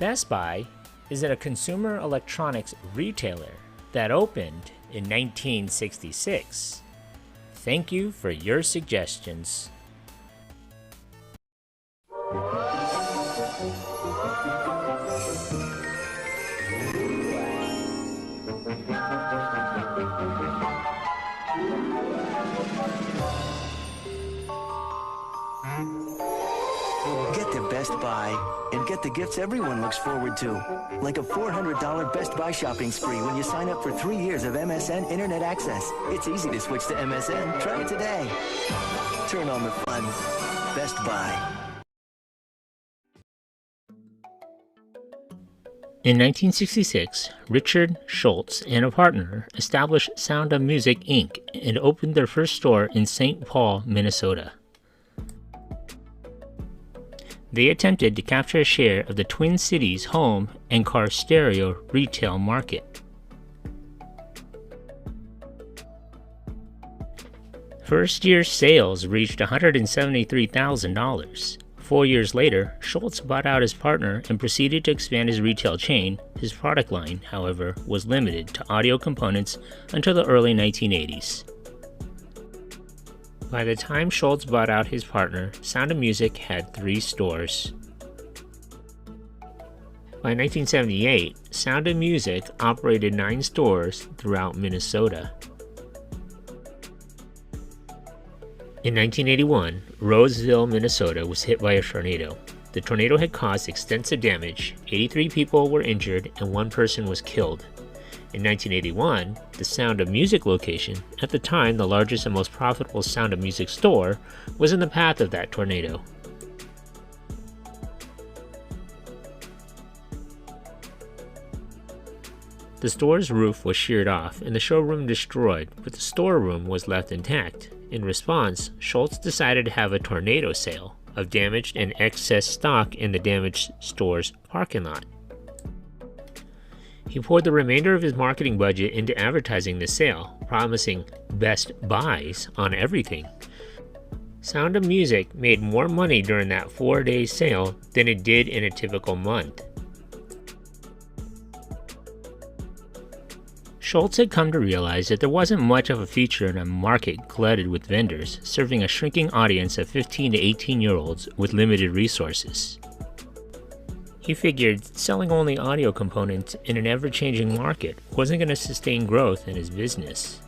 Best Buy is a consumer electronics retailer that opened in 1966. Thank you for your suggestions. Get to Best Buy and get the gifts everyone looks forward to. Like a $400 Best Buy shopping spree when you sign up for 3 years of MSN Internet access. It's easy to switch to MSN. Try it today. Turn on the fun. Best Buy. In 1966, Richard Schulze and a partner established Sound of Music, Inc. and opened their first store in St. Paul, Minnesota. They attempted to capture a share of the Twin Cities home and car stereo retail market. First year sales reached $173,000. 4 years later, Schulze bought out his partner and proceeded to expand his retail chain. His product line, however, was limited to audio components until the early 1980s. By the time Schulze bought out his partner, Sound of Music had 3 stores. By 1978, Sound of Music operated 9 stores throughout Minnesota. In 1981, Roseville, Minnesota was hit by a tornado. The tornado had caused extensive damage, 83 people were injured, and 1 person was killed. In 1981, the Sound of Music location, at the time the largest and most profitable Sound of Music store, was in the path of that tornado. The store's roof was sheared off and the showroom destroyed, but the storeroom was left intact. In response, Schulze decided to have a tornado sale of damaged and excess stock in the damaged store's parking lot. He poured the remainder of his marketing budget into advertising the sale, promising best buys on everything. Sound of Music made more money during that 4-day sale than it did in a typical month. Schulze had come to realize that there wasn't much of a future in a market glutted with vendors serving a shrinking audience of 15 to 18-year-olds with limited resources. He figured selling only audio components in an ever-changing market wasn't going to sustain growth in his business.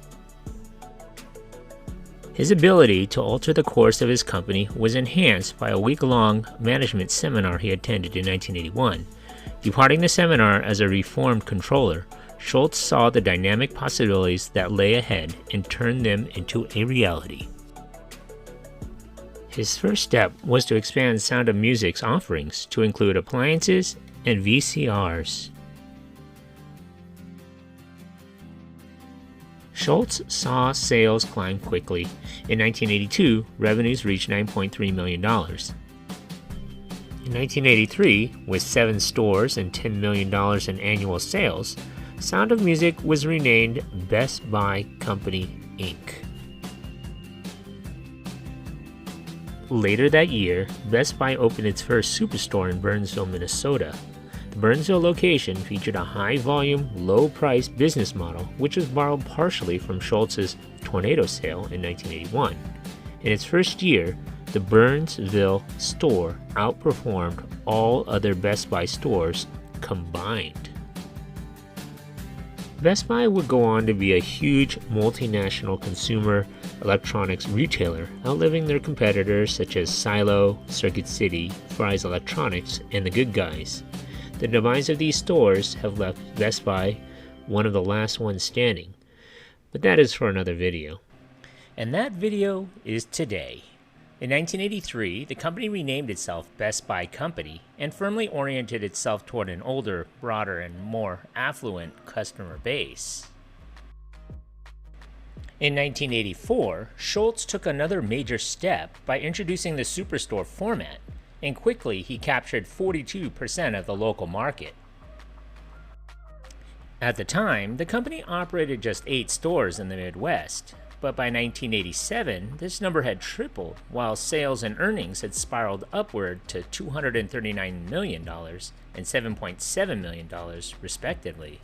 His ability to alter the course of his company was enhanced by a week-long management seminar he attended in 1981. Departing the seminar as a reformed controller, Schulze saw the dynamic possibilities that lay ahead and turned them into a reality. His first step was to expand Sound of Music's offerings to include appliances and VCRs. Schulze saw sales climb quickly. In 1982, revenues reached $9.3 million. In 1983, with 7 stores and $10 million in annual sales, Sound of Music was renamed Best Buy Company, Inc. Later that year, Best Buy opened its first superstore in Burnsville, Minnesota. The Burnsville location featured a high-volume, low-price business model, which was borrowed partially from Schulze's tornado sale in 1981. In its first year, the Burnsville store outperformed all other Best Buy stores combined. Best Buy would go on to be a huge multinational consumer electronics retailer, outliving their competitors such as Silo, Circuit City, Fry's Electronics, and The Good Guys. The demise of these stores have left Best Buy one of the last ones standing, but that is for another video. And that video is today. In 1983, the company renamed itself Best Buy Company and firmly oriented itself toward an older, broader, and more affluent customer base. In 1984, Schulze took another major step by introducing the Superstore format, and quickly he captured 42% of the local market. At the time, the company operated just 8 stores in the Midwest, but by 1987, this number had tripled, while sales and earnings had spiraled upward to $239 million and $7.7 million, respectively.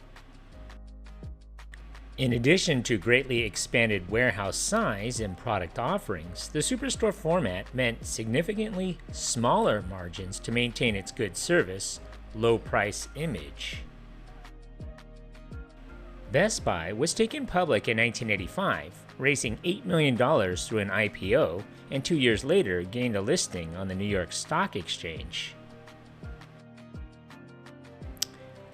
In addition to greatly expanded warehouse size and product offerings, the superstore format meant significantly smaller margins to maintain its good service, low price image. Best Buy was taken public in 1985, raising $8 million through an IPO, and 2 years later gained a listing on the New York Stock Exchange.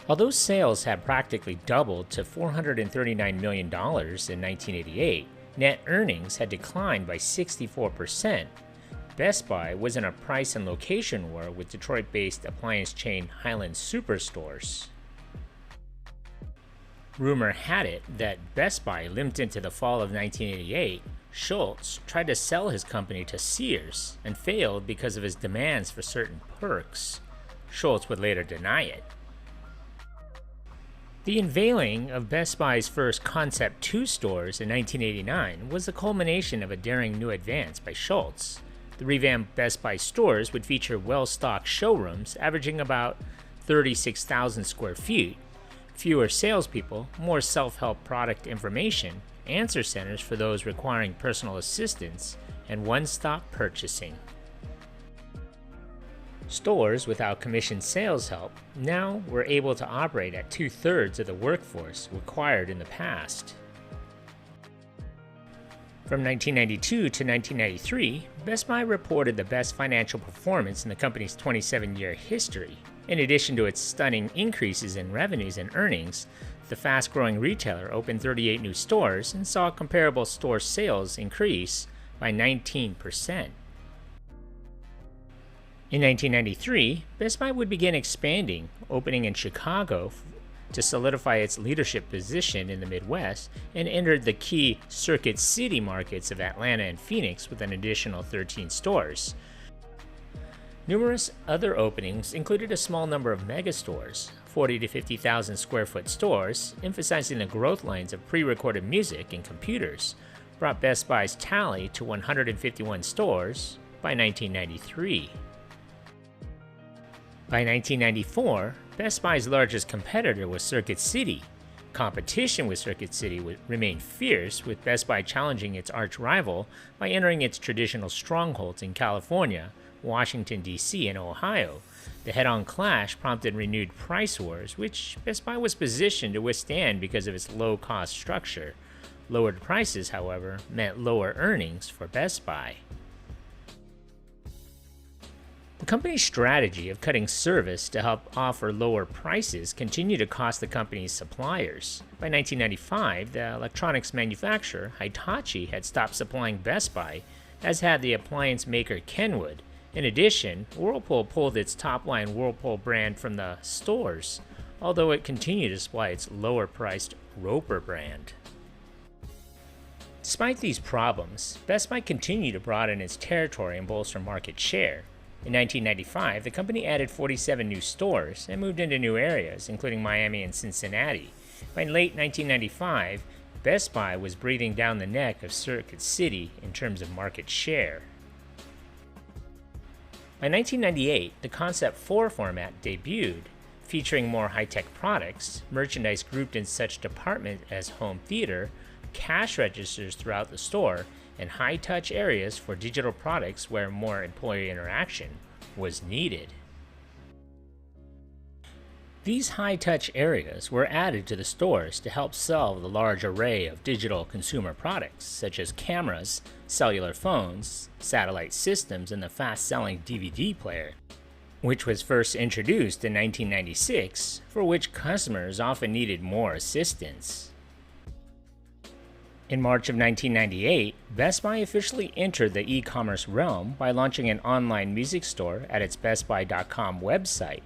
Although sales had practically doubled to $439 million in 1988, net earnings had declined by 64%. Best Buy was in a price and location war with Detroit-based appliance chain Highland Superstores. Rumor had it that Best Buy limped into the fall of 1988. Schulze tried to sell his company to Sears and failed because of his demands for certain perks. Schulze would later deny it. The unveiling of Best Buy's first Concept 2 stores in 1989 was the culmination of a daring new advance by Schulze. The revamped Best Buy stores would feature well-stocked showrooms averaging about 36,000 square feet, fewer salespeople, more self-help product information, answer centers for those requiring personal assistance, and one-stop purchasing. Stores without commission sales help now were able to operate at 2/3 of the workforce required in the past. From 1992 to 1993, Best Buy reported the best financial performance in the company's 27-year history. In addition to its stunning increases in revenues and earnings, the fast-growing retailer opened 38 new stores and saw comparable store sales increase by 19%. In 1993, Best Buy would begin expanding, opening in Chicago to solidify its leadership position in the Midwest, and entered the key Circuit City markets of Atlanta and Phoenix with an additional 13 stores. Numerous other openings included a small number of megastores, 40 to 50,000 square foot stores, emphasizing the growth lines of pre-recorded music and computers, brought Best Buy's tally to 151 stores by 1993. By 1994, Best Buy's largest competitor was Circuit City. Competition with Circuit City would remain fierce, with Best Buy challenging its arch-rival by entering its traditional strongholds in California, Washington, D.C., and Ohio. The head-on clash prompted renewed price wars, which Best Buy was positioned to withstand because of its low-cost structure. Lowered prices, however, meant lower earnings for Best Buy. The company's strategy of cutting service to help offer lower prices continued to cost the company's suppliers. By 1995, the electronics manufacturer Hitachi had stopped supplying Best Buy, as had the appliance maker Kenwood. In addition, Whirlpool pulled its top-line Whirlpool brand from the stores, although it continued to supply its lower-priced Roper brand. Despite these problems, Best Buy continued to broaden its territory and bolster market share. In 1995, the company added 47 new stores and moved into new areas, including Miami and Cincinnati. By late 1995, Best Buy was breathing down the neck of Circuit City in terms of market share. By 1998, the Concept 4 format debuted, featuring more high-tech products, merchandise grouped in such departments as home theater, cash registers throughout the store, and high-touch areas for digital products where more employee interaction was needed. These high-touch areas were added to the stores to help sell the large array of digital consumer products, such as cameras, cellular phones, satellite systems, and the fast-selling DVD player, which was first introduced in 1996, for which customers often needed more assistance. In March of 1998, Best Buy officially entered the e-commerce realm by launching an online music store at its BestBuy.com website.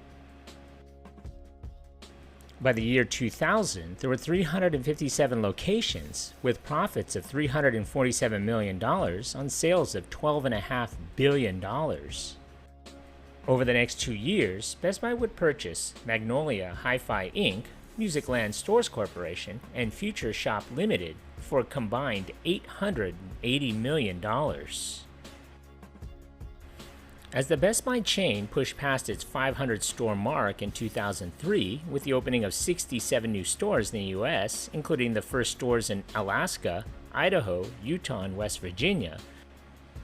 By the year 2000, there were 357 locations, with profits of $347 million on sales of $12.5 billion. Over the next 2 years, Best Buy would purchase Magnolia Hi-Fi Inc., Musicland Stores Corporation, and Future Shop Limited, for a combined $880 million. As the Best Buy chain pushed past its 500-store mark in 2003 with the opening of 67 new stores in the U.S., including the first stores in Alaska, Idaho, Utah, and West Virginia,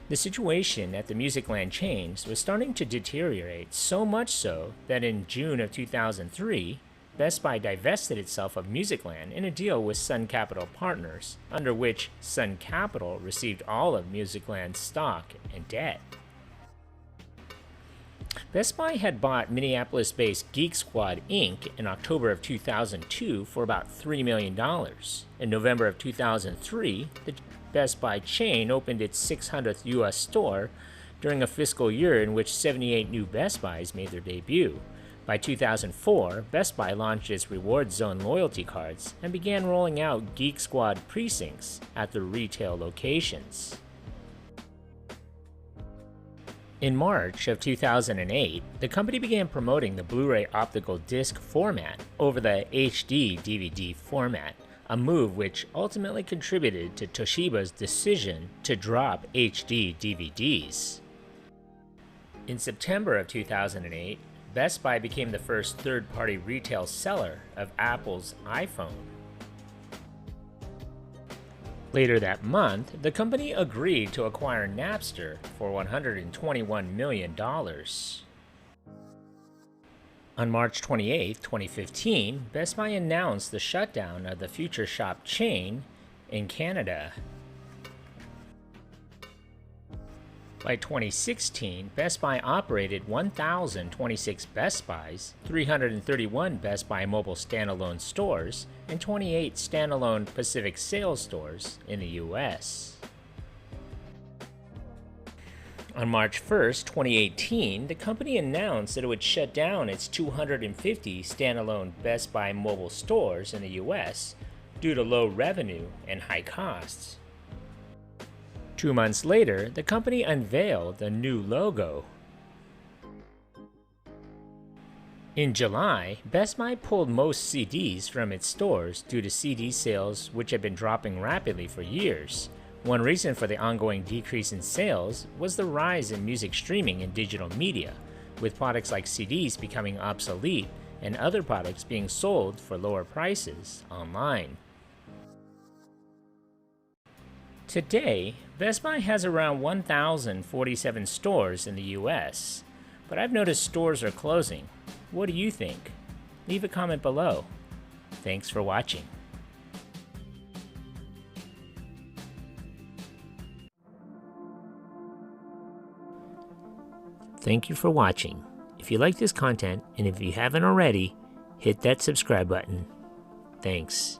the situation at the Musicland chains was starting to deteriorate, so much so that in June of 2003, Best Buy divested itself of Musicland in a deal with Sun Capital Partners, under which Sun Capital received all of Musicland's stock and debt. Best Buy had bought Minneapolis-based Geek Squad Inc. in October of 2002 for about $3 million. In November of 2003, the Best Buy chain opened its 600th U.S. store during a fiscal year in which 78 new Best Buys made their debut. By 2004, Best Buy launched its Reward Zone loyalty cards and began rolling out Geek Squad precincts at their retail locations. In March of 2008, the company began promoting the Blu-ray optical disc format over the HD DVD format, a move which ultimately contributed to Toshiba's decision to drop HD DVDs. In September of 2008, Best Buy became the first third-party retail seller of Apple's iPhone. Later that month, the company agreed to acquire Napster for $121 million. On March 28, 2015, Best Buy announced the shutdown of the Future Shop chain in Canada. By 2016, Best Buy operated 1,026 Best Buys, 331 Best Buy Mobile standalone stores, and 28 standalone Pacific Sales stores in the U.S. On March 1, 2018, the company announced that it would shut down its 250 standalone Best Buy Mobile stores in the U.S. due to low revenue and high costs. 2 months later, the company unveiled a new logo. In July, Best Buy pulled most CDs from its stores due to CD sales which had been dropping rapidly for years. One reason for the ongoing decrease in sales was the rise in music streaming and digital media, with products like CDs becoming obsolete and other products being sold for lower prices online. Today, Best Buy has around 1,047 stores in the US, but I've noticed stores are closing. What do you think? Leave a comment below. Thanks for watching. Thank you for watching. If you like this content, and if you haven't already, hit that subscribe button. Thanks.